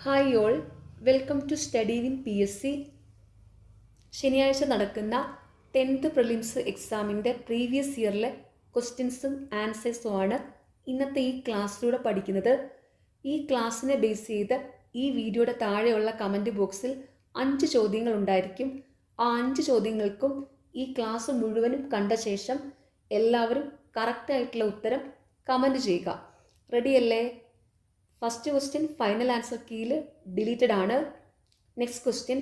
Hi all, welcome to study win PSC. ശനിയാഴ്ച നടക്കുന്ന 10th prelims എക്സാമിൻ്റെ പ്രീവിയസ് ഇയറിലെ ക്വസ്റ്റ്യൻസും ആൻസേഴ്സും ആണ് ഇന്നത്തെ ഈ ക്ലാസ്സിലൂടെ പഠിക്കുന്നത്. ഈ ക്ലാസ്സിനെ ബേസ് ചെയ്ത് ഈ വീഡിയോയുടെ താഴെയുള്ള കമൻറ്റ് ബോക്സിൽ 5 ചോദ്യങ്ങൾ ഉണ്ടായിരിക്കും. ആ 5 ചോദ്യങ്ങൾക്കും ഈ ക്ലാസ് മുഴുവനും കണ്ട ശേഷം എല്ലാവരും കറക്റ്റായിട്ടുള്ള ഉത്തരം കമൻറ്റ് ചെയ്യുക. റെഡിയല്ലേ? ഫസ്റ്റ് ക്വസ്റ്റ്യൻ ഫൈനൽ ആൻസർ കീയിൽ ഡിലീറ്റഡ് ആണ്. നെക്സ്റ്റ് ക്വസ്റ്റ്യൻ,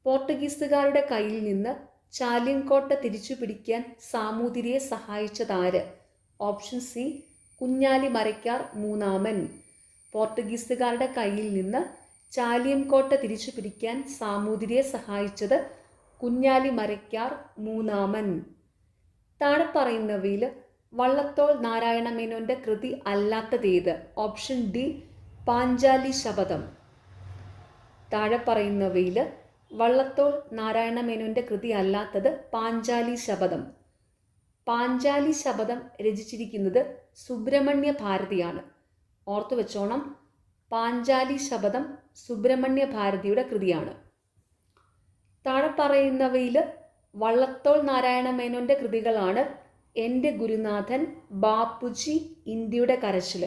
പോർട്ടുഗീസുകാരുടെ കയ്യിൽ നിന്ന് ചാലിയൻകോട്ട തിരിച്ചു പിടിക്കാൻ സാമൂതിരിയെ സഹായിച്ചതാര്? ഓപ്ഷൻ സി, കുഞ്ഞാലി മരയ്ക്കാർ മൂന്നാമൻ. പോർട്ടുഗീസുകാരുടെ കയ്യിൽ നിന്ന് ചാലിയൻകോട്ട തിരിച്ചു പിടിക്കാൻ സാമൂതിരിയെ സഹായിച്ചത് കുഞ്ഞാലി മരയ്ക്കാർ മൂന്നാമൻ. താഴെ പറയുന്നവയിൽ വള്ളത്തോൾ നാരായണ മേനോന്റെ കൃതി അല്ലാത്തതേത്? ഓപ്ഷൻ ഡി, പാഞ്ചാലി ശപഥം. താഴെ പറയുന്നവയിൽ വള്ളത്തോൾ നാരായണ മേനോന്റെ കൃതി അല്ലാത്തത് പാഞ്ചാലി ശപഥം. പാഞ്ചാലി ശപഥം രചിച്ചിരിക്കുന്നത് സുബ്രഹ്മണ്യ ഭാരതിയാണ്. ഓർത്തു വെച്ചോണം, പാഞ്ചാലി ശപഥം സുബ്രഹ്മണ്യ ഭാരതിയുടെ കൃതിയാണ്. താഴെ പറയുന്നവയിൽ വള്ളത്തോൾ നാരായണ മേനോന്റെ കൃതികളാണ് എൻ്റെ ഗുരുനാഥൻ, ബാപ്പുജി, ഇന്ത്യയുടെ കരച്ചിൽ.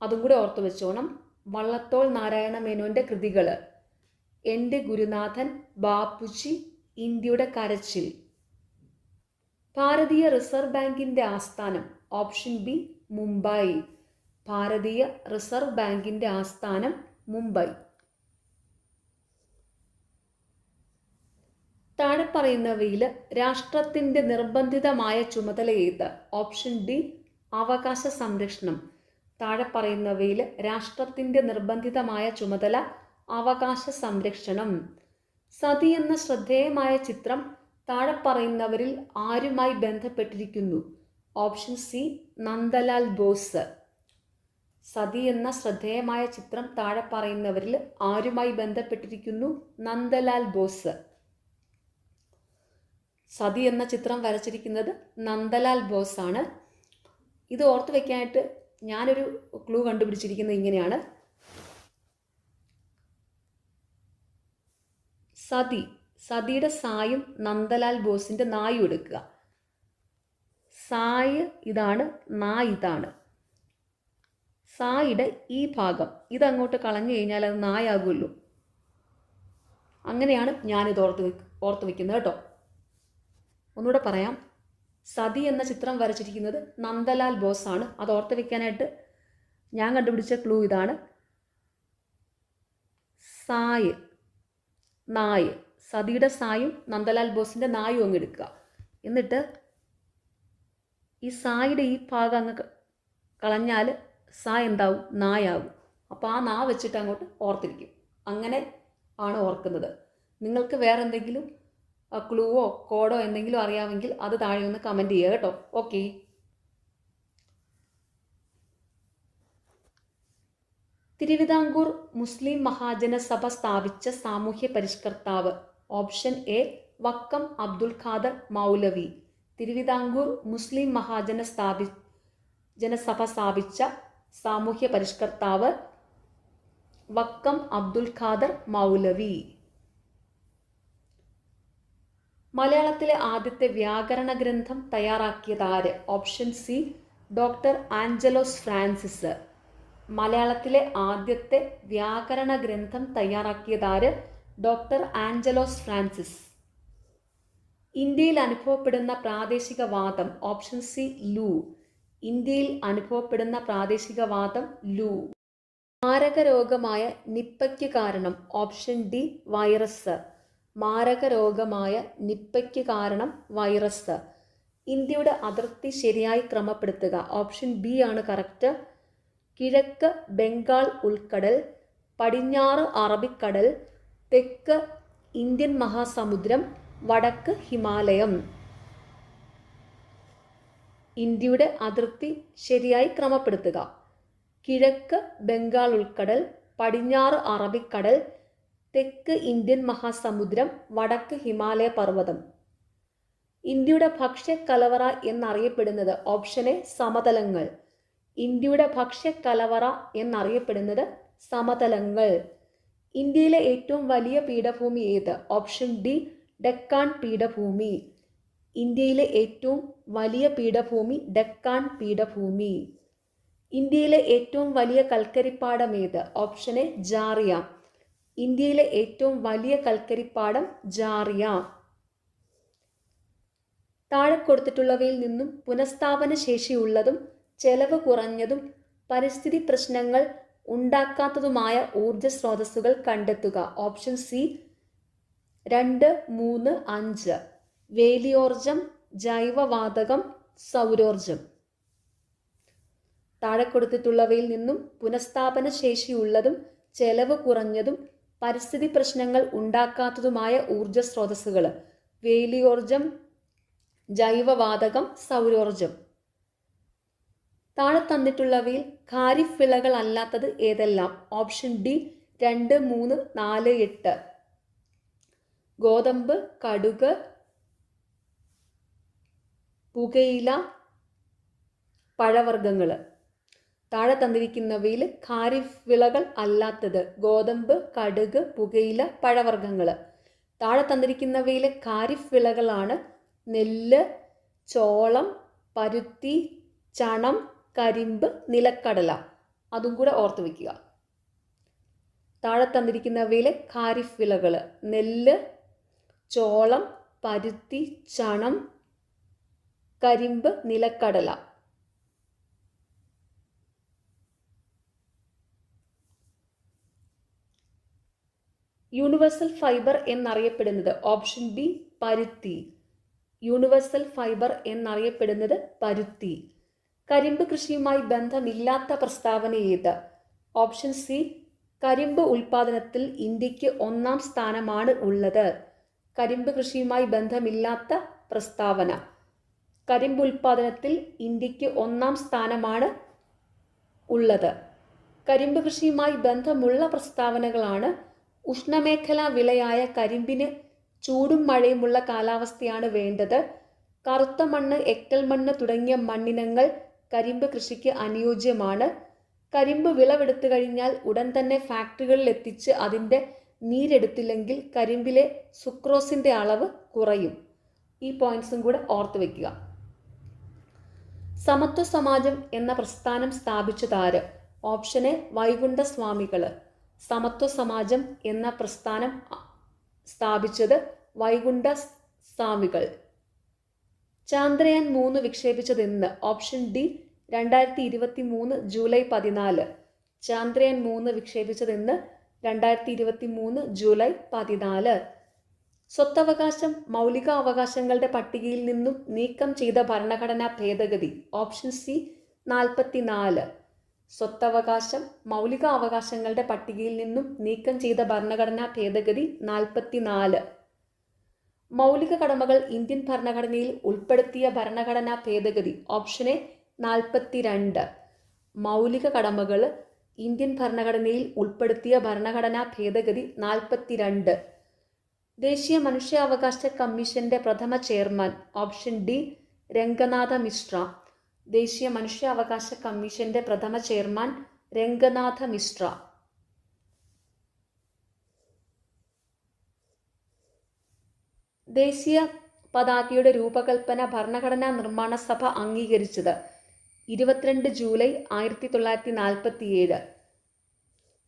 അതും കൂടെ ഓർത്തു വെച്ചോണം. വള്ളത്തോൾ നാരായണ മേനോന്റെ കൃതികൾ എൻ്റെ ഗുരുനാഥൻ, ബാപ്പുജി, ഇന്ത്യയുടെ കരച്ചിൽ. ഭാരതീയ റിസർവ് ബാങ്കിന്റെ ആസ്ഥാനം? Option B, Mumbai. ഭാരതീയ റിസർവ് ബാങ്കിന്റെ ആസ്ഥാനം മുംബൈ. താഴെ പറയുന്നവയിൽ രാഷ്ട്രത്തിന്റെ നിർബന്ധിതമായ ചുമതല ഏത്? ഓപ്ഷൻ ഡി, അവകാശ സംരക്ഷണം. താഴെ പറയുന്നവയിൽ രാഷ്ട്രത്തിന്റെ നിർബന്ധിതമായ ചുമതല അവകാശ സംരക്ഷണം. സതി എന്ന ശ്രദ്ധേയമായ ചിത്രം താഴെ പറയുന്നവരിൽ ആരുമായി ബന്ധപ്പെട്ടിരിക്കുന്നു? Option C, Nandalal Bose. സതി എന്ന ശ്രദ്ധേയമായ ചിത്രം താഴെ പറയുന്നവരിൽ ആരുമായി ബന്ധപ്പെട്ടിരിക്കുന്നു? നന്ദലാൽ ബോസ്. സതി എന്ന ചിത്രം വരച്ചിരിക്കുന്നത് നന്ദലാൽ ബോസ് ആണ്. ഇത് ഓർത്ത് വെക്കാനായിട്ട് ഞാനൊരു ക്ലൂ കണ്ടുപിടിച്ചിരിക്കുന്നത് ഇങ്ങനെയാണ്. സതിയുടെ സായും നന്ദലാൽ ബോസിന്റെ നായും എടുക്കുക. സായ് ഇതാണ്, നാ ഇതാണ്. സായുടെ ഈ ഭാഗം ഇതങ്ങോട്ട് കളഞ്ഞു കഴിഞ്ഞാൽ അത് നായാകുമല്ലോ. അങ്ങനെയാണ് ഞാനിത് ഓർത്ത് വെക്കുന്നത് കേട്ടോ. ഒന്നുകൂടെ പറയാം. സതി എന്ന ചിത്രം വരച്ചിരിക്കുന്നത് നന്ദലാൽ ബോസ് ആണ്. അത് ഓർത്ത് വെക്കാനായിട്ട് ഞാൻ കണ്ടുപിടിച്ച ക്ലൂ ഇതാണ്. സായ്, നായ്. സതിയുടെ സായും നന്ദലാൽ ബോസിന്റെ നായും അങ്ങ് എടുക്കുക. എന്നിട്ട് ഈ സായുടെ ഈ ഭാഗം അങ്ങ് കളഞ്ഞാൽ സാ എന്താവും? നായാകും. അപ്പോൾ ആ നാ വെച്ചിട്ട് അങ്ങോട്ട് ഓർത്തിരിക്കും. അങ്ങനെ ആണ് ഓർക്കുന്നത്. നിങ്ങൾക്ക് വേറെ എന്തെങ്കിലും ക്ലൂവോ കോഡോ എന്തെങ്കിലും അറിയാമെങ്കിൽ അത് താഴെ ഒന്ന് കമൻറ്റ് ചെയ്യുക കേട്ടോ. ഓക്കെ. തിരുവിതാംകൂർ മുസ്ലിം മഹാജനസഭ സ്ഥാപിച്ച സാമൂഹ്യ പരിഷ്കർത്താവ്? ഓപ്ഷൻ എ, വക്കം അബ്ദുൽ ഖാദർ മൗലവി. തിരുവിതാംകൂർ മുസ്ലിം ജനസഭ സ്ഥാപിച്ച സാമൂഹ്യ പരിഷ്കർത്താവ് വക്കം അബ്ദുൽ ഖാദർ മൗലവി. മലയാളത്തിലെ ആദ്യത്തെ വ്യാകരണ ഗ്രന്ഥം തയ്യാറാക്കിയത് ആര്? Option C, doctor Angelos Francis. മലയാളത്തിലെ ആദ്യത്തെ വ്യാകരണ ഗ്രന്ഥം തയ്യാറാക്കിയത് ആര്? Doctor Angelos Francis. ഇന്ത്യയിൽ അനുഭവപ്പെടുന്ന പ്രാദേശികവാദം? ഓപ്ഷൻ സി, ലൂ. ഇന്ത്യയിൽ അനുഭവപ്പെടുന്ന പ്രാദേശികവാദം ലൂ. മാരകരോഗമായ നിപ്പയ്ക്ക് കാരണം? Option D, virus. മാരകരോഗമായ നിപ്പയ്ക്ക് കാരണം വൈറസ്. ഇന്ത്യയുടെ അതിർത്തി ശരിയായി ക്രമപ്പെടുത്തുക? ഓപ്ഷൻ ബി ആണ് കറക്റ്റ്. കിഴക്ക് ബംഗാൾ ഉൾക്കടൽ, പടിഞ്ഞാറ് അറബിക്കടൽ, തെക്ക് ഇന്ത്യൻ മഹാസമുദ്രം, വടക്ക് ഹിമാലയം. ഇന്ത്യയുടെ അതിർത്തി ശരിയായി ക്രമപ്പെടുത്തുക. കിഴക്ക് ബംഗാൾ ഉൾക്കടൽ, പടിഞ്ഞാറ് അറബിക്കടൽ, തെക്ക് ഇന്ത്യൻ മഹാസമുദ്രം, വടക്ക് ഹിമാലയ പർവ്വതം. ഇന്ത്യയുടെ ഭക്ഷ്യക്കലവറ എന്നറിയപ്പെടുന്നത്? ഓപ്ഷൻ എ, സമതലങ്ങൾ. ഇന്ത്യയുടെ ഭക്ഷ്യക്കലവറ എന്നറിയപ്പെടുന്നത് സമതലങ്ങൾ. ഇന്ത്യയിലെ ഏറ്റവും വലിയ പീഠഭൂമി ഏത്? ഓപ്ഷൻ ഡി ഡെക്കാൻ പീഠഭൂമി. ഇന്ത്യയിലെ ഏറ്റവും വലിയ പീഠഭൂമി ഡെക്കാൻ പീഠഭൂമി. ഇന്ത്യയിലെ ഏറ്റവും വലിയ കൽക്കരിപ്പാടം ഏത്? Option A Jharia. ഇന്ത്യയിലെ ഏറ്റവും വലിയ കൽക്കരിപ്പാടം ജാറിയ. താഴെ കൊടുത്തിട്ടുള്ളവയിൽ നിന്നും പുനഃസ്ഥാപന ശേഷിയുള്ളതും ചെലവ് കുറഞ്ഞതും പരിസ്ഥിതി പ്രശ്നങ്ങൾ ഉണ്ടാക്കാത്തതുമായ ഊർജ സ്രോതസ്സുകൾ കണ്ടെത്തുക. Option C 2, 3, 5. വേലിയോർജം, ജൈവവാതകം, സൗരോർജം. താഴെ കൊടുത്തിട്ടുള്ളവയിൽ നിന്നും പുനഃസ്ഥാപന ശേഷിയുള്ളതും ചെലവ് കുറഞ്ഞതും പരിസ്ഥിതി പ്രശ്നങ്ങൾ ഉണ്ടാക്കാത്തതുമായ ഊർജ സ്രോതസ്സുകൾ: വേലിയോർജം, ജൈവവാതകം, സൗരോർജം. താഴെ തന്നിട്ടുള്ളവയിൽ ഖാരിഫ് വിളകൾ അല്ലാത്തത് ഏതെല്ലാം? Option D 2, 3, 4, 8. ഗോതമ്പ്, കടുക്, പുകയില, പഴവർഗ്ഗങ്ങൾ. താഴെ തന്നിരിക്കുന്നവയിൽ ഖാരിഫ് വിളകൾ അല്ലാത്തത്: ഗോതമ്പ്, കടുക്, പുകയില, പഴവർഗ്ഗങ്ങൾ. താഴെ തന്നിരിക്കുന്നവയിലെ ഖാരിഫ് വിളകളാണ് നെല്ല്, ചോളം, പരുത്തി, ചണം, കരിമ്പ്, നിലക്കടല. അതും കൂടെ ഓർത്ത് വയ്ക്കുക. താഴെ തന്നിരിക്കുന്നവയിലെ ഖാരിഫ് വിളകൾ: നെല്ല്, ചോളം, പരുത്തി, ചണം, കരിമ്പ്, നിലക്കടല. യൂണിവേഴ്സൽ ഫൈബർ എന്നറിയപ്പെടുന്നത്: ഓപ്ഷൻ ബി പരുത്തി. യൂണിവേഴ്സൽ ഫൈബർ എന്നറിയപ്പെടുന്നത് പരുത്തി. കരിമ്പ് കൃഷിയുമായി ബന്ധമില്ലാത്ത പ്രസ്താവന ഏത്? ഓപ്ഷൻ സി കരിമ്പ് ഉൽപാദനത്തിൽ ഇന്ത്യക്ക് 1-ാം സ്ഥാനമാണ് ഉള്ളത്. കരിമ്പ് കൃഷിയുമായി ബന്ധമില്ലാത്ത പ്രസ്താവന. കരിമ്പ് ഉൽപാദനത്തിൽ ഇന്ത്യക്ക് 1-ാം സ്ഥാനമാണ് ഉള്ളത്. കരിമ്പ് കൃഷിയുമായി ബന്ധമുള്ള പ്രസ്താവനകളാണ്: ഉഷ്ണമേഖലാ വിളയായ കരിമ്പിന് ചൂടും മഴയുമുള്ള കാലാവസ്ഥയാണ് വേണ്ടത്. കറുത്ത മണ്ണ്, എക്കൽ മണ്ണ് തുടങ്ങിയ മണ്ണിനങ്ങൾ കരിമ്പ് കൃഷിക്ക് അനുയോജ്യമാണ്. കരിമ്പ് വിളവെടുത്തു കഴിഞ്ഞാൽ ഉടൻ തന്നെ ഫാക്ടറികളിൽ എത്തിച്ച് അതിൻ്റെ നീരെടുത്തില്ലെങ്കിൽ കരിമ്പിലെ സുക്രോസിൻ്റെ അളവ് കുറയും. ഈ പോയിന്റ്സും കൂടെ ഓർത്ത് വയ്ക്കുക. സമത്വ സമാജം എന്ന പ്രസ്ഥാനം സ്ഥാപിച്ചതാര്? ഓപ്ഷൻ എ വൈകുണ്ഠ സ്വാമികൾ. സമത്വ സമാജം എന്ന പ്രസ്ഥാനം സ്ഥാപിച്ചത് വൈകുണ്ഠ സ്വാമികൾ. ചാന്ദ്രയാൻ 3 വിക്ഷേപിച്ചതെന്ന്? Option D 2023 July 14. ചാന്ദ്രയാൻ 3 വിക്ഷേപിച്ചതെന്ന്? 2023 ജൂലൈ 14. സ്വത്തവകാശം മൗലിക അവകാശങ്ങളുടെ പട്ടികയിൽ നിന്നും നീക്കം ചെയ്ത ഭരണഘടനാ ഭേദഗതി? Option C 44. സ്വത്തവകാശം മൗലിക അവകാശങ്ങളുടെ പട്ടികയിൽ നിന്നും നീക്കം ചെയ്ത ഭരണഘടനാ ഭേദഗതി 44. മൗലിക കടമകൾ ഇന്ത്യൻ ഭരണഘടനയിൽ ഉൾപ്പെടുത്തിയ ഭരണഘടനാ ഭേദഗതി? Option A 42. മൗലിക കടമകൾ ഇന്ത്യൻ ഭരണഘടനയിൽ ഉൾപ്പെടുത്തിയ ഭരണഘടനാ ഭേദഗതി 42. ദേശീയ മനുഷ്യാവകാശ കമ്മീഷന്റെ പ്രഥമ chairman? Option D Ranganatha Mishra. ദേശീയ മനുഷ്യാവകാശ കമ്മീഷന്റെ പ്രഥമ ചെയർമാൻ രംഗനാഥ മിശ്ര. ദേശീയ പതാകയുടെ രൂപകൽപ്പന ഭരണഘടനാ നിർമ്മാണ സഭ അംഗീകരിച്ചത്? 22 ജൂലൈ 1947.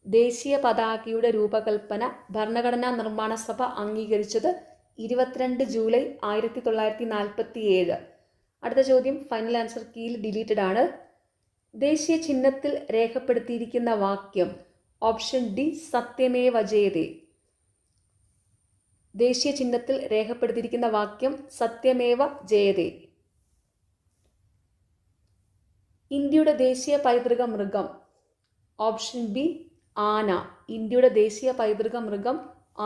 ദേശീയ പതാകയുടെ രൂപകൽപ്പന ഭരണഘടനാ നിർമ്മാണ സഭ അംഗീകരിച്ചത് 22 ജൂലൈ 1947. അടുത്ത ചോദ്യം ഫൈനൽ ആൻസർ കീയിൽ ഡിലീറ്റഡ് ആണ്. ദേശീയ ചിഹ്നത്തിൽ രേഖപ്പെടുത്തിയിരിക്കുന്ന വാക്യം? ഓപ്ഷൻ ഡി സത്യമേവ ജയതേ. ദേശീയ ചിഹ്നത്തിൽ രേഖപ്പെടുത്തിയിരിക്കുന്ന വാക്യം സത്യമേവ ജയതേ. ഇന്ത്യയുടെ ദേശീയ പൈതൃക മൃഗം? ഓപ്ഷൻ ബി ആന. ഇന്ത്യയുടെ ദേശീയ പൈതൃക മൃഗം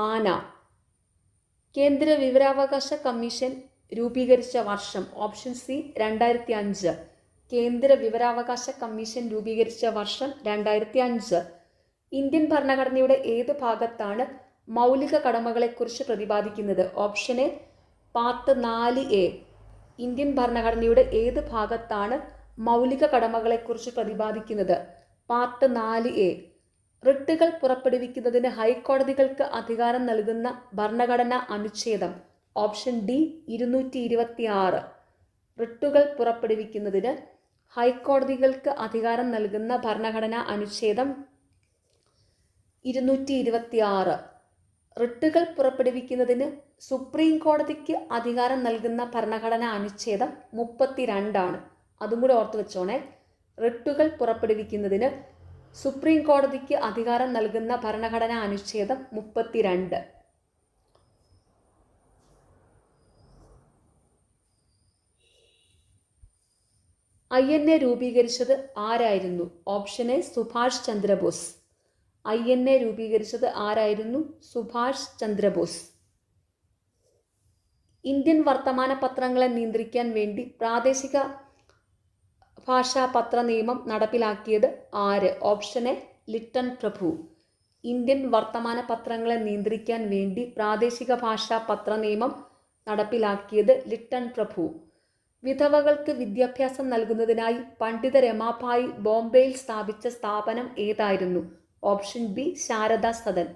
ആന. കേന്ദ്ര വിവരാവകാശ കമ്മീഷൻ രൂപീകരിച്ച വർഷം? Option C 2005. കേന്ദ്ര വിവരാവകാശ കമ്മീഷൻ രൂപീകരിച്ച വർഷം 2005. ഇന്ത്യൻ ഭരണഘടനയുടെ ഏത് ഭാഗത്താണ് മൗലിക കടമകളെക്കുറിച്ച് പ്രതിപാദിക്കുന്നത്? Option A part 4A. Indian ഭരണഘടനയുടെ ഏത് ഭാഗത്താണ് മൗലിക കടമകളെക്കുറിച്ച് പ്രതിപാദിക്കുന്നത്? Part 4A. റിട്ടുകൾ പുറപ്പെടുവിക്കുന്നതിന് ഹൈക്കോടതികൾക്ക് അധികാരം നൽകുന്ന ഭരണഘടനാ അനുച്ഛേദം ഓപ്ഷൻ ഡി 226. റിട്ടുകൾ പുറപ്പെടുവിക്കുന്നതിന് ഹൈക്കോടതികൾക്ക് അധികാരം നൽകുന്ന ഭരണഘടനാ അനുച്ഛേദം 226. റിട്ടുകൾ പുറപ്പെടുവിക്കുന്നതിന് സുപ്രീം കോടതിക്ക് അധികാരം നൽകുന്ന ഭരണഘടനാ അനുച്ഛേദം 32. അതും കൂടെ ഓർത്ത് വെച്ചോണേ. റിട്ടുകൾ പുറപ്പെടുവിക്കുന്നതിന് സുപ്രീം കോടതിക്ക് അധികാരം നൽകുന്ന ഭരണഘടനാ അനുച്ഛേദം 32. INA രൂപീകരിച്ചത് ആരായിരുന്നു? Option A Subhash Chandrabose. INA രൂപീകരിച്ചത് ആരായിരുന്നു? സുഭാഷ് ചന്ദ്രബോസ്. ഇന്ത്യൻ വർത്തമാന പത്രങ്ങളെ നിയന്ത്രിക്കാൻ വേണ്ടി പ്രാദേശിക ഭാഷാ പത്ര നിയമം നടപ്പിലാക്കിയത് ആര്? Option A Lytton Prabhu. Indian വർത്തമാന പത്രങ്ങളെ നിയന്ത്രിക്കാൻ വേണ്ടി പ്രാദേശിക ഭാഷാ പത്ര നിയമം നടപ്പിലാക്കിയത് ലിട്ടൺ പ്രഭു. വിധവകൾക്ക് വിദ്യാഭ്യാസം നൽകുന്നതിനായി പണ്ഡിത രമാഭായി ബോംബെയിൽ സ്ഥാപിച്ച സ്ഥാപനം ഏതായിരുന്നു? Option B Sharada Sadan.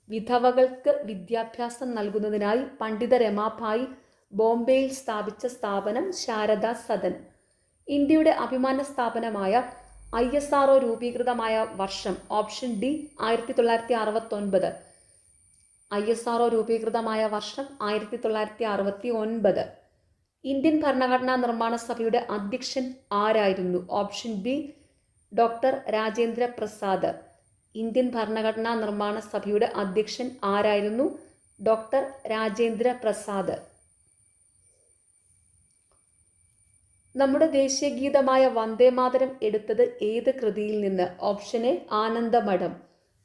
വിധവകൾക്ക് വിദ്യാഭ്യാസം നൽകുന്നതിനായി പണ്ഡിത രമാഭായി ബോംബെയിൽ സ്ഥാപിച്ച സ്ഥാപനം ശാരദാ സദൻ. ഇന്ത്യയുടെ അഭിമാന സ്ഥാപനമായ ISRO രൂപീകൃതമായ വർഷം ഓപ്ഷൻ ഡി 1969. ISRO രൂപീകൃതമായ വർഷം 1969. ഇന്ത്യൻ ഭരണഘടനാ നിർമ്മാണ സഭയുടെ അധ്യക്ഷൻ ആരായിരുന്നു? Option B doctor Rajendra Prasad. Indian ഭരണഘടനാ നിർമ്മാണ സഭയുടെ അധ്യക്ഷൻ ആരായിരുന്നു? ഡോക്ടർ രാജേന്ദ്ര പ്രസാദ്. നമ്മുടെ ദേശീയ ഗീതമായ വന്ദേമാതരം എടുത്തത് ഏത് കൃതിയിൽ നിന്ന്? Option A Anandamath.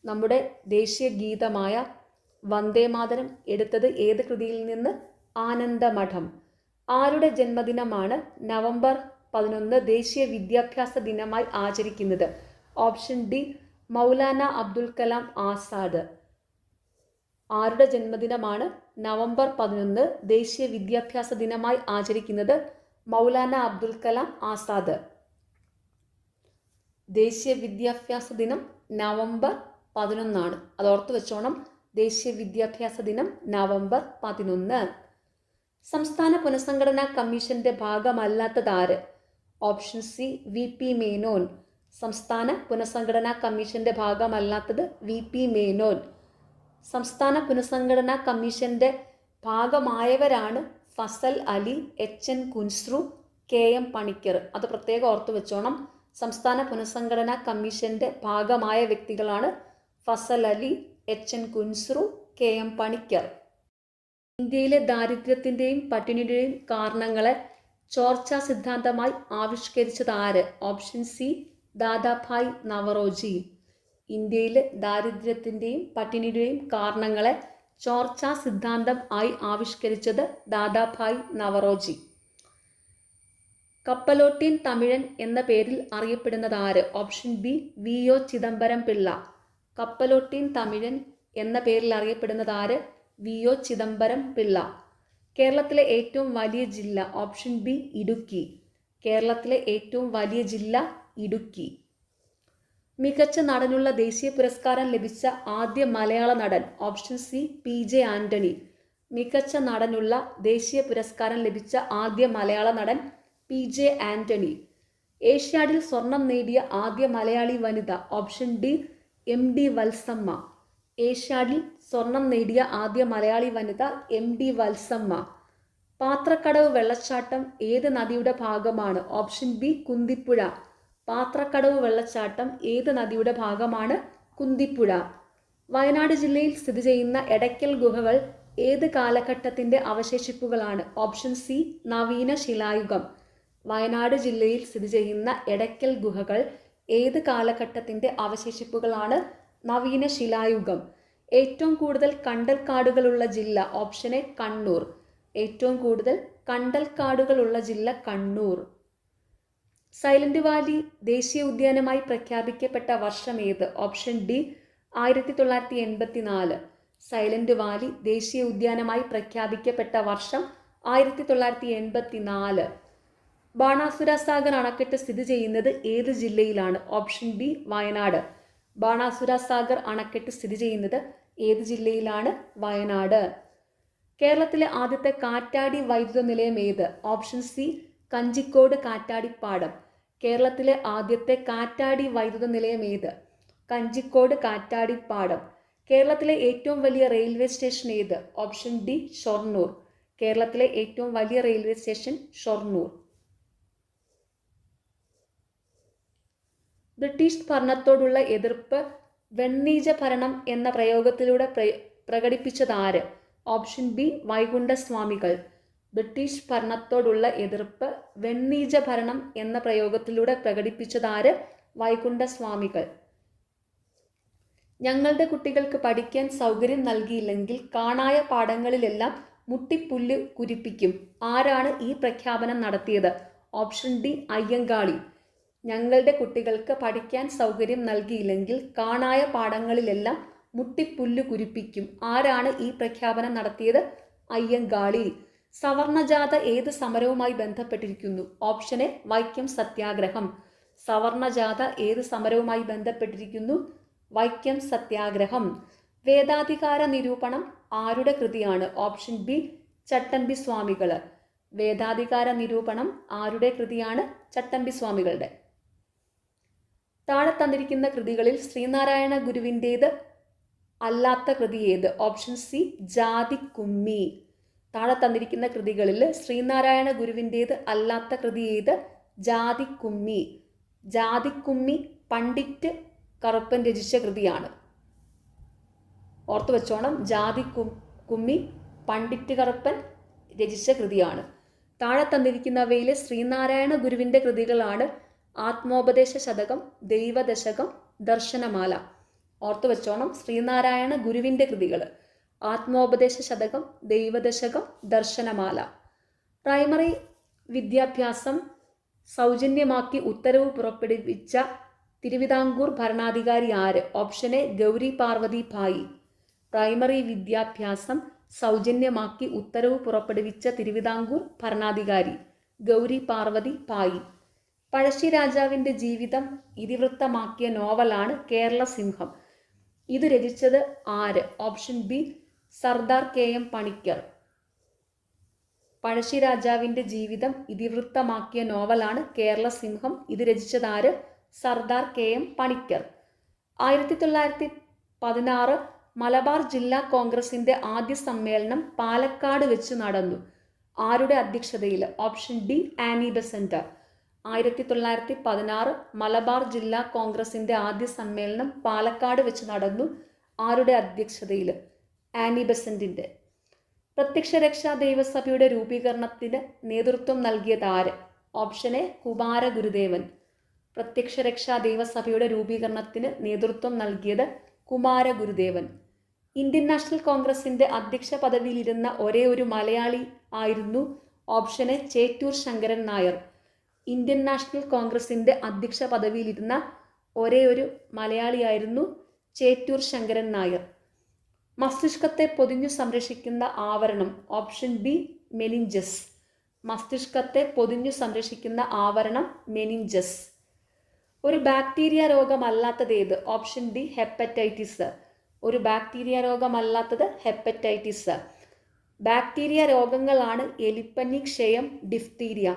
നമ്മുടെ ദേശീയ ഗീതമായ വന്ദേമാതരം എടുത്തത് ഏത് കൃതിയിൽ നിന്ന്? ആനന്ദമഠം. ആരുടെ ജന്മദിനമാണ് നവംബർ 11 ദേശീയ വിദ്യാഭ്യാസ ദിനമായി ആചരിക്കുന്നത്? Option D Maulana Abdul Kalam Azad. ആരുടെ ജന്മദിനമാണ് നവംബർ 11 ദേശീയ വിദ്യാഭ്യാസ ദിനമായി ആചരിക്കുന്നത്? മൗലാന അബ്ദുൽ കലാം ആസാദ്. ദേശീയ വിദ്യാഭ്യാസ ദിനം നവംബർ 11. അത് ഓർത്ത് വെച്ചോണം. ദേശീയ വിദ്യാഭ്യാസ ദിനം നവംബർ 11. സംസ്ഥാന പുനഃസംഘടനാ കമ്മീഷന്റെ ഭാഗമല്ലാത്തതാര്? Option C VP Menon. സംസ്ഥാന പുനഃസംഘടനാ കമ്മീഷന്റെ ഭാഗമല്ലാത്തത് VP മേനോൻ. സംസ്ഥാന പുനഃസംഘടനാ കമ്മീഷന്റെ ഭാഗമായവരാണ് ഫസൽ അലി, HN കുൻസ്രു, KM പണിക്കർ. അത് പ്രത്യേകം ഓർത്തു വെച്ചോണം. സംസ്ഥാന പുനഃസംഘടനാ കമ്മീഷന്റെ ഭാഗമായ വ്യക്തികളാണ് ഫസൽ അലി, HN കുൻസ്രു, KM പണിക്കർ. ഇന്ത്യയിലെ ദാരിദ്ര്യത്തിൻ്റെയും പട്ടിണിയുടെയും കാരണങ്ങളെ ചോർച്ചാ സിദ്ധാന്തമായി ആവിഷ്കരിച്ചത് ആര്? Option C Dadabhai Naoroji. ഇന്ത്യയിലെ ദാരിദ്ര്യത്തിൻ്റെയും പട്ടിണിയുടെയും കാരണങ്ങളെ ചോർച്ചാ സിദ്ധാന്തം ആയി ആവിഷ്കരിച്ചത് ദാദാഭായ് നവറോജി. കപ്പലോട്ടിയൻ തമിഴൻ എന്ന പേരിൽ അറിയപ്പെടുന്നത് ആര്? Option B VO Chidambaram Pillai. കപ്പലോട്ടിയൻ തമിഴൻ എന്ന പേരിൽ അറിയപ്പെടുന്നത് ആര്? VO ചിദംബരം പിള്ള. കേരളത്തിലെ ഏറ്റവും വലിയ ജില്ല? Option B Idukki. കേരളത്തിലെ ഏറ്റവും വലിയ ജില്ല ഇടുക്കി. മികച്ച നടനുള്ള ദേശീയ പുരസ്കാരം ലഭിച്ച ആദ്യ മലയാള നടൻ? Option C PJ Antony. മികച്ച നടനുള്ള ദേശീയ പുരസ്കാരം ലഭിച്ച ആദ്യ മലയാള നടൻ PJ ആന്റണി. ഏഷ്യാഡിൽ സ്വർണം നേടിയ ആദ്യ മലയാളി വനിത? Option D MD Valsamma. ഏഷ്യാഡിൽ സ്വർണം നേടിയ ആദ്യ മലയാളി വനിത MD വത്സമ്മ. പാത്രക്കടവ് വെള്ളച്ചാട്ടം ഏത് നദിയുടെ ഭാഗമാണ്? Option B Kunthipuzha. പാത്രക്കടവ് വെള്ളച്ചാട്ടം ഏത് നദിയുടെ ഭാഗമാണ്? കുന്തിപ്പുഴ. വയനാട് ജില്ലയിൽ സ്ഥിതി ചെയ്യുന്ന എടയ്ക്കൽ ഗുഹകൾ ഏത് കാലഘട്ടത്തിൻ്റെ അവശേഷിപ്പുകളാണ്? ഓപ്ഷൻ സി നവീന ശിലായുഗം. വയനാട് ജില്ലയിൽ സ്ഥിതി ചെയ്യുന്ന എടയ്ക്കൽ ഗുഹകൾ ഏത് കാലഘട്ടത്തിൻ്റെ അവശേഷിപ്പുകളാണ്? നവീന ശിലായുഗം. ഏറ്റവും കൂടുതൽ കണ്ടൽക്കാടുകളുള്ള ജില്ല? Option A Kannur. ഏറ്റവും കൂടുതൽ കണ്ടൽക്കാടുകളുള്ള ജില്ല കണ്ണൂർ. സൈലന്റ് വാലി ദേശീയ ഉദ്യാനമായി പ്രഖ്യാപിക്കപ്പെട്ട വർഷം ഏത്? Option D 1984. സൈലന്റ് വാലി ദേശീയ ഉദ്യാനമായി പ്രഖ്യാപിക്കപ്പെട്ട വർഷം 1984. ബാണാസുര സാഗർ അണക്കെട്ട് സ്ഥിതി ചെയ്യുന്നത് ഏത് ജില്ലയിലാണ്? Option B Wayanad. ബാണാസുര സാഗർ അണക്കെട്ട് സ്ഥിതി ചെയ്യുന്നത് ഏത് ജില്ലയിലാണ്? വയനാട്. കേരളത്തിലെ ആദ്യത്തെ കാറ്റാടി വൈദ്യുത നിലയം ഏത്? ഓപ്ഷൻ സി കഞ്ചിക്കോട് കാറ്റാടിപ്പാടം. കേരളത്തിലെ ആദ്യത്തെ കാറ്റാടി വൈദ്യുത നിലയം ഏത്? കഞ്ചിക്കോട് കാറ്റാടിപ്പാടം. കേരളത്തിലെ ഏറ്റവും വലിയ റെയിൽവേ സ്റ്റേഷൻ ഏത്? Option D Shoranur. കേരളത്തിലെ ഏറ്റവും വലിയ റെയിൽവേ സ്റ്റേഷൻ ഷൊർണൂർ. ബ്രിട്ടീഷ് ഭരണത്തോടുള്ള എതിർപ്പ് വെണ്ണീജ ഭരണം എന്ന പ്രയോഗത്തിലൂടെ പ്രകടിപ്പിച്ചതാര്? Option B Vaikunda Swamikal. ബ്രിട്ടീഷ് ഭരണത്തോടുള്ള എതിർപ്പ് വെണ്ണീജ ഭരണം എന്ന പ്രയോഗത്തിലൂടെ പ്രകടിപ്പിച്ചതാര്? വൈകുണ്ഠസ്വാമികൾ. ഞങ്ങളുടെ കുട്ടികൾക്ക് പഠിക്കാൻ സൗകര്യം നൽകിയില്ലെങ്കിൽ കാണായ പാഠങ്ങളിലെല്ലാം മുട്ടിപ്പുല്ല് കുരിപ്പിക്കും. ആരാണ് ഈ പ്രഖ്യാപനം നടത്തിയത്? Option D Ayyankali. ഞങ്ങളുടെ കുട്ടികൾക്ക് പഠിക്കാൻ സൗകര്യം നൽകിയില്ലെങ്കിൽ കാണായ പാഠങ്ങളിലെല്ലാം മുട്ടിപ്പുല്ല് കുരിപ്പിക്കും. ആരാണ് ഈ പ്രഖ്യാപനം നടത്തിയത്? അയ്യങ്കാളി. സവർണജാഥ ഏത് സമരവുമായി ബന്ധപ്പെട്ടിരിക്കുന്നു? ഓപ്ഷൻ എ വൈക്കം സത്യാഗ്രഹം. സവർണജാഥ ഏത് സമരവുമായി ബന്ധപ്പെട്ടിരിക്കുന്നു? വൈക്കം സത്യാഗ്രഹം. വേദാധികാര നിരൂപണം ആരുടെ കൃതിയാണ്? ഓപ്ഷൻ ബി ചട്ടമ്പി സ്വാമികൾ. വേദാധികാര നിരൂപണം ആരുടെ കൃതിയാണ്? ചട്ടമ്പി സ്വാമികളുടെ. താഴെ തന്നിരിക്കുന്ന കൃതികളിൽ ശ്രീനാരായണ ഗുരുവിൻ്റേത് അല്ലാത്ത കൃതി ഏത്? ഓപ്ഷൻ സി ജാതിക്കുമ്മി. താഴെ തന്നിരിക്കുന്ന കൃതികളിൽ ശ്രീനാരായണ ഗുരുവിൻ്റേത് അല്ലാത്ത കൃതി ഏത്? ജാതിക്കുമ്മി. ജാതിക്കുമ്മി പണ്ഡിറ്റ് കറുപ്പൻ രചിച്ച കൃതിയാണ്. ഓർത്തു വെച്ചോണം, ജാതിക്കുമ്മി പണ്ഡിറ്റ് കറുപ്പൻ രചിച്ച കൃതിയാണ്. താഴെ തന്നിരിക്കുന്നവയിൽ ശ്രീനാരായണ ഗുരുവിൻ്റെ കൃതികളാണ് ആത്മോപദേശ ശതകം, ദൈവദശകം, ദർശനമാല. ഓർത്തു വെച്ചോണം, ശ്രീനാരായണ ഗുരുവിൻ്റെ കൃതികൾ ആത്മോപദേശ ശതകം, ദൈവദശകം, ദർശനമാല. പ്രൈമറി വിദ്യാഭ്യാസം സൗജന്യമാക്കി ഉത്തരവ് പുറപ്പെടുവിച്ച തിരുവിതാംകൂർ ഭരണാധികാരി ആര്? Option A Gowri Parvathi Bayi. Primary വിദ്യാഭ്യാസം സൗജന്യമാക്കി ഉത്തരവ് പുറപ്പെടുവിച്ച തിരുവിതാംകൂർ ഭരണാധികാരി ഗൗരി പാർവതി ഭായി. പഴശ്ശി രാജാവിൻ്റെ ജീവിതം ഇതിവൃത്തമാക്കിയ നോവലാണ് കേരള സിംഹം. ഇത് രചിച്ചത് ആര്? Option B Sardar K M Panicker. Pazhassi രാജാവിൻ്റെ ജീവിതം ഇതിവൃത്തമാക്കിയ നോവലാണ് കേരള സിംഹം. ഇത് രചിച്ചത് ആര്? Sardar K M Panicker. 1916 മലബാർ ജില്ലാ കോൺഗ്രസിൻ്റെ ആദ്യ സമ്മേളനം പാലക്കാട് വെച്ച് നടന്നു. ആരുടെ അധ്യക്ഷതയിൽ? Option D Annie Besant. 1916 Malabar ജില്ലാ കോൺഗ്രസിൻ്റെ ആദ്യ സമ്മേളനം പാലക്കാട് വെച്ച് നടന്നു. ആരുടെ അധ്യക്ഷതയിൽ? ആനി ബസന്റിൻ്റെ. പ്രത്യക്ഷരക്ഷാ ദൈവസഭയുടെ രൂപീകരണത്തിന് നേതൃത്വം നൽകിയത് ആര്? ഓപ്ഷൻ എ കുമാര ഗുരുദേവൻ. പ്രത്യക്ഷരക്ഷാ ദൈവസഭയുടെ രൂപീകരണത്തിന് നേതൃത്വം നൽകിയത് കുമാര ഗുരുദേവൻ. ഇന്ത്യൻ നാഷണൽ കോൺഗ്രസിൻ്റെ അധ്യക്ഷ പദവിയിലിരുന്ന ഒരേ ഒരു മലയാളി ആയിരുന്നു? Option A Chettur Sankaran Nair. Indian National കോൺഗ്രസിൻ്റെ അധ്യക്ഷ പദവിയിലിരുന്ന ഒരേ ഒരു മലയാളിയായിരുന്നു ചേറ്റൂർ ശങ്കരൻ നായർ. മസ്തിഷ്കത്തെ പൊതിഞ്ഞു സംരക്ഷിക്കുന്ന ആവരണം? Option B meninges. മസ്തിഷ്കത്തെ പൊതിഞ്ഞു സംരക്ഷിക്കുന്ന ആവരണം മെനിഞ്ചസ്. ഒരു ബാക്ടീരിയ രോഗമല്ലാത്തതേത്? Option D hepatitis. ഒരു ബാക്ടീരിയ രോഗമല്ലാത്തത് ഹെപ്പറ്റൈറ്റിസ്. ബാക്ടീരിയ രോഗങ്ങളാണ് എലിപ്പനി, ക്ഷയം, ഡിഫ്തീരിയ.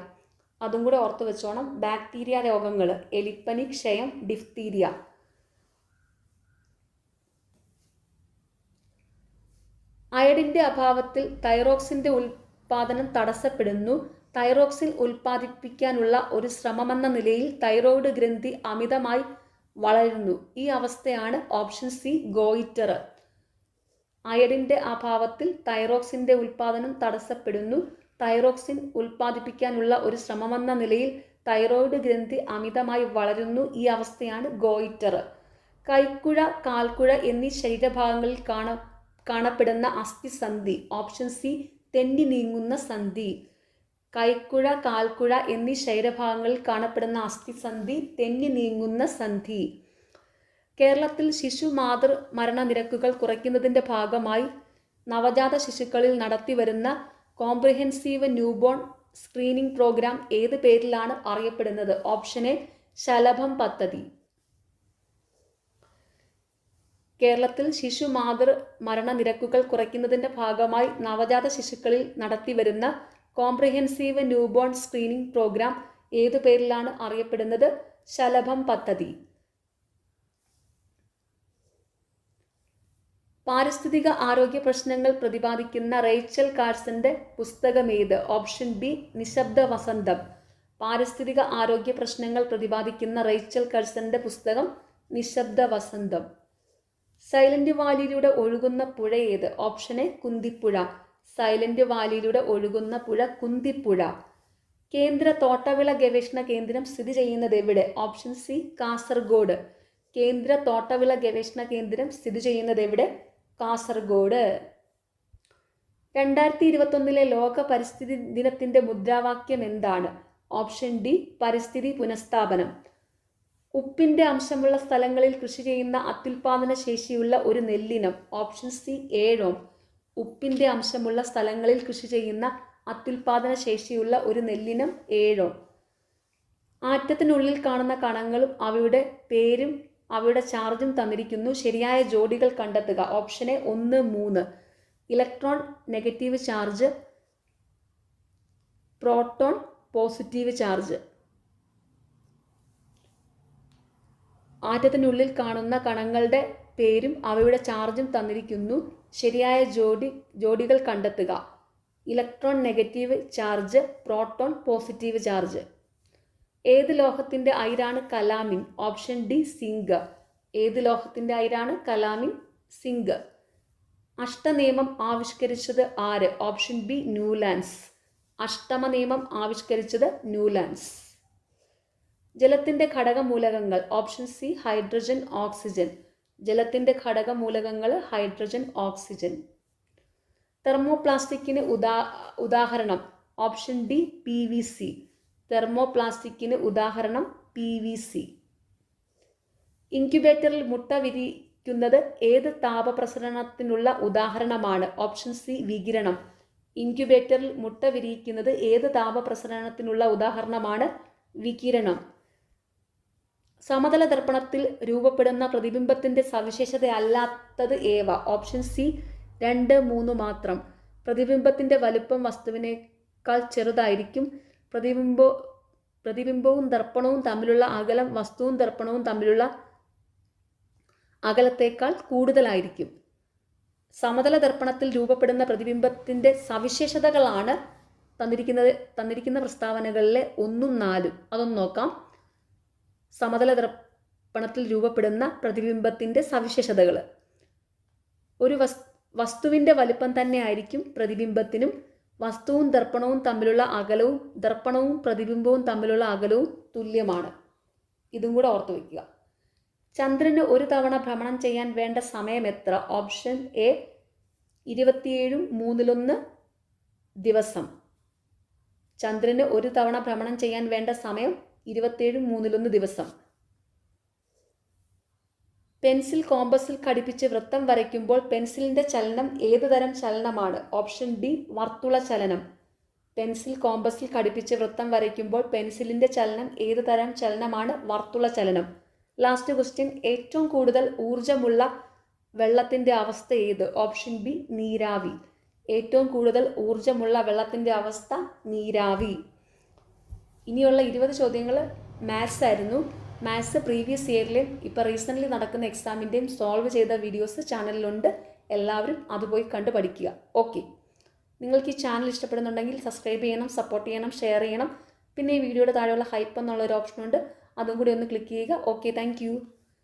അതും കൂടെ ഓർത്തു വെച്ചോണം. ബാക്ടീരിയ രോഗങ്ങൾ എലിപ്പനി, ക്ഷയം, ഡിഫ്തീരിയ. അയഡിൻ്റെ അഭാവത്തിൽ തൈറോക്സിൻ്റെ ഉൽപാദനം തടസ്സപ്പെടുന്നു. തൈറോക്സിൻ ഉൽപ്പാദിപ്പിക്കാനുള്ള ഒരു ശ്രമമെന്ന നിലയിൽ തൈറോയ്ഡ് ഗ്രന്ഥി അമിതമായി വളരുന്നു. ഈ അവസ്ഥയാണ് ഓപ്ഷൻ സി ഗോയിറ്റർ. അയഡിൻ്റെ അഭാവത്തിൽ തൈറോക്സിൻ്റെ ഉൽപാദനം തടസ്സപ്പെടുന്നു. തൈറോക്സിൻ ഉൽപ്പാദിപ്പിക്കാനുള്ള ഒരു ശ്രമമെന്ന നിലയിൽ തൈറോയ്ഡ് ഗ്രന്ഥി അമിതമായി വളരുന്നു. ഈ അവസ്ഥയാണ് ഗോയിറ്റർ. കൈക്കുഴ, കാൽക്കുഴ എന്നീ ശരീരഭാഗങ്ങളിൽ കാണപ്പെടുന്ന അസ്ഥിസന്ധി? ഓപ്ഷൻ സി തെന്നി നീങ്ങുന്ന സന്ധി. കൈക്കുഴ, കാൽക്കുഴ എന്നീ ശരീരഭാഗങ്ങളിൽ കാണപ്പെടുന്ന അസ്ഥിസന്ധി തെന്നി നീങ്ങുന്ന സന്ധി. കേരളത്തിൽ ശിശു മാതൃ മരണനിരക്കുകൾ കുറയ്ക്കുന്നതിൻ്റെ ഭാഗമായി നവജാത ശിശുക്കളിൽ നടത്തിവരുന്ന കോംപ്രിഹെൻസീവ് ന്യൂബോൺ സ്ക്രീനിംഗ് പ്രോഗ്രാം ഏത് പേരിലാണ് അറിയപ്പെടുന്നത്? ഓപ്ഷൻ എ ശലഭം പദ്ധതി. കേരളത്തിൽ ശിശു മാതൃ മരണനിരക്കുകൾ കുറയ്ക്കുന്നതിൻ്റെ ഭാഗമായി നവജാത ശിശുക്കളിൽ നടത്തിവരുന്ന കോംപ്രിഹെൻസീവ് ന്യൂബോൺ സ്ക്രീനിംഗ് പ്രോഗ്രാം ഏതു പേരിലാണ് അറിയപ്പെടുന്നത്? ശലഭം പദ്ധതി. പാരിസ്ഥിതിക ആരോഗ്യ പ്രശ്നങ്ങൾ പ്രതിപാദിക്കുന്ന റേച്ചൽ കാഴ്സന്റെ പുസ്തകമേത്? ഓപ്ഷൻ ബി നിശബ്ദ വസന്തം. പാരിസ്ഥിതിക ആരോഗ്യ പ്രശ്നങ്ങൾ പ്രതിപാദിക്കുന്ന റേച്ചൽ കാഴ്സന്റെ പുസ്തകം നിശബ്ദ വസന്തം. സൈലന്റ് വാലിയിലൂടെ ഒഴുകുന്ന പുഴ ഏത്? Option A Kunthipuzha. സൈലന്റ് വാലിയിലൂടെ ഒഴുകുന്ന പുഴ കുന്തിപ്പുഴ. കേന്ദ്ര തോട്ടവിള ഗവേഷണ കേന്ദ്രം സ്ഥിതി ചെയ്യുന്നത് എവിടെ? Option C Kasaragod. കേന്ദ്ര തോട്ടവിള ഗവേഷണ കേന്ദ്രം സ്ഥിതി ചെയ്യുന്നത് എവിടെ? കാസർഗോഡ്. 2021 ലോക പരിസ്ഥിതി ദിനത്തിന്റെ മുദ്രാവാക്യം എന്താണ്? ഓപ്ഷൻ ഡി പരിസ്ഥിതി പുനഃസ്ഥാപനം. ഉപ്പിന്റെ അംശമുള്ള സ്ഥലങ്ങളിൽ കൃഷി ചെയ്യുന്ന അത്യുൽപാദന ശേഷിയുള്ള ഒരു നെല്ലിനം? Option C Ezhome. ഉപ്പിന്റെ അംശമുള്ള സ്ഥലങ്ങളിൽ കൃഷി ചെയ്യുന്ന അത്യുൽപാദന ശേഷിയുള്ള ഒരു നെല്ലിനം ഏഴോം. ആറ്റത്തിനുള്ളിൽ കാണുന്ന കണങ്ങളും അവയുടെ പേരും അവയുടെ ചാർജും തന്നിരിക്കുന്നു. ശരിയായ ജോഡികൾ കണ്ടെത്തുക. Option A 1, 3. Electron negative charge, proton positive charge. ആറ്റത്തിനുള്ളിൽ കാണുന്ന കണങ്ങളുടെ പേരും അവയുടെ ചാർജും തന്നിരിക്കുന്നു. ശരിയായ ജോഡികൾ കണ്ടെത്തുക. Electron negative charge, proton positive charge. ഏത് ലോഹത്തിന്റെ അയിരാണ് കലാമിൻ? Option D zinc. ഏത് ലോഹത്തിന്റെ അയിരാണ് കലാമിൻ? സിങ്ക്. അഷ്ടനിയമം ആവിഷ്കരിച്ചത് ആര്? Option B Newlands. അഷ്ടമ നിയമം ആവിഷ്കരിച്ചത് ന്യൂലാൻഡ്സ്. ജലത്തിന്റെ ഘടകമൂലകങ്ങൾ? Option C hydrogen, oxygen. ജലത്തിന്റെ ഘടകമൂലകങ്ങൾ ഹൈഡ്രജൻ, ഓക്സിജൻ. തെർമോപ്ലാസ്റ്റിക്കിന് ഉദാഹരണം? Option D PVC. തെർമോപ്ലാസ്റ്റിക്കിന് ഉദാഹരണം PVC. ഇൻക്യുബേറ്ററിൽ മുട്ട വിരിക്കുന്നത് ഏത് താപപ്രസരണത്തിനുള്ള ഉദാഹരണമാണ്? ഓപ്ഷൻ സി വികിരണം. ഇൻക്യുബേറ്ററിൽ മുട്ട വിരിയിക്കുന്നത് ഏത് താപപ്രസരണത്തിനുള്ള ഉദാഹരണമാണ്? വികിരണം. സമതല ദർപ്പണത്തിൽ രൂപപ്പെടുന്ന പ്രതിബിംബത്തിന്റെ സവിശേഷതയല്ലാത്തത് ഏവ? ഓപ്ഷൻ സി 2, 3 മാത്രം. പ്രതിബിംബത്തിന്റെ വലുപ്പം വസ്തുവിനേക്കാൾ ചെറുതായിരിക്കും. പ്രതിബിംബവും ദർപ്പണവും തമ്മിലുള്ള അകലം വസ്തുവും ദർപ്പണവും തമ്മിലുള്ള അകലത്തേക്കാൾ കൂടുതലായിരിക്കും. സമതല ദർപ്പണത്തിൽ രൂപപ്പെടുന്ന പ്രതിബിംബത്തിന്റെ സവിശേഷതകളാണ് തന്നിരിക്കുന്ന പ്രസ്താവനകളിലെ 1ഉം 4ഉം. അതൊന്ന് നോക്കാം. സമതല ദർപ്പണത്തിൽ രൂപപ്പെടുന്ന പ്രതിബിംബത്തിന്റെ സവിശേഷതകൾ. ഒരു വസ്തുവിന്റെ വലിപ്പം തന്നെ ആയിരിക്കും പ്രതിബിംബത്തിനും. വസ്തുവും ദർപ്പണവും തമ്മിലുള്ള അകലവും ദർപ്പണവും പ്രതിബിംബവും തമ്മിലുള്ള അകലവും തുല്യമാണ്. ഇതും കൂടെ ഓർത്തു വയ്ക്കുക. ചന്ദ്രന് ഒരു തവണ ഭ്രമണം ചെയ്യാൻ വേണ്ട സമയം എത്ര? ഓപ്ഷൻ എ 27/3 ദിവസം. ചന്ദ്രന് ഒരു തവണ ഭ്രമണം ചെയ്യാൻ വേണ്ട സമയം 27/3 ദിവസം. പെൻസിൽ കോമ്പസിൽ ഘടിപ്പിച്ച് വൃത്തം വരയ്ക്കുമ്പോൾ പെൻസിലിന്റെ ചലനം ഏത് തരം ചലനമാണ്? ഓപ്ഷൻ ഡി വർത്തുള ചലനം. പെൻസിൽ കോമ്പസിൽ ഘടിപ്പിച്ച് വൃത്തം വരയ്ക്കുമ്പോൾ പെൻസിലിന്റെ ചലനം ഏത് തരം ചലനമാണ്? വർത്തുള ചലനം. Last question. ഏറ്റവും കൂടുതൽ ഊർജമുള്ള വെള്ളത്തിന്റെ അവസ്ഥ ഏത്? ഓപ്ഷൻ ബി നീരാവി. ഏറ്റവും കൂടുതൽ ഊർജമുള്ള വെള്ളത്തിന്റെ അവസ്ഥ നീരാവി. ഇനിയുള്ള 20 ചോദ്യങ്ങൾ മാത്സ് ആയിരുന്നു. മാത്സ് പ്രീവിയസ് ഇയറിലെയും ഇപ്പോൾ റീസെൻ്റ്ലി നടക്കുന്ന എക്സാമിൻ്റെയും സോൾവ് ചെയ്ത വീഡിയോസ് ചാനലിലുണ്ട്. എല്ലാവരും അത് പോയി കണ്ട് പഠിക്കുക. ഓക്കെ, നിങ്ങൾക്ക് ഈ ചാനൽ ഇഷ്ടപ്പെടുന്നുണ്ടെങ്കിൽ സബ്സ്ക്രൈബ് ചെയ്യണം, സപ്പോർട്ട് ചെയ്യണം, ഷെയർ ചെയ്യണം. പിന്നെ ഈ വീഡിയോയുടെ താഴെയുള്ള ഹൈപ്പ് എന്നുള്ളൊരു ഓപ്ഷനുണ്ട്, അതും കൂടി ഒന്ന് ക്ലിക്ക് ചെയ്യുക. Okay, thank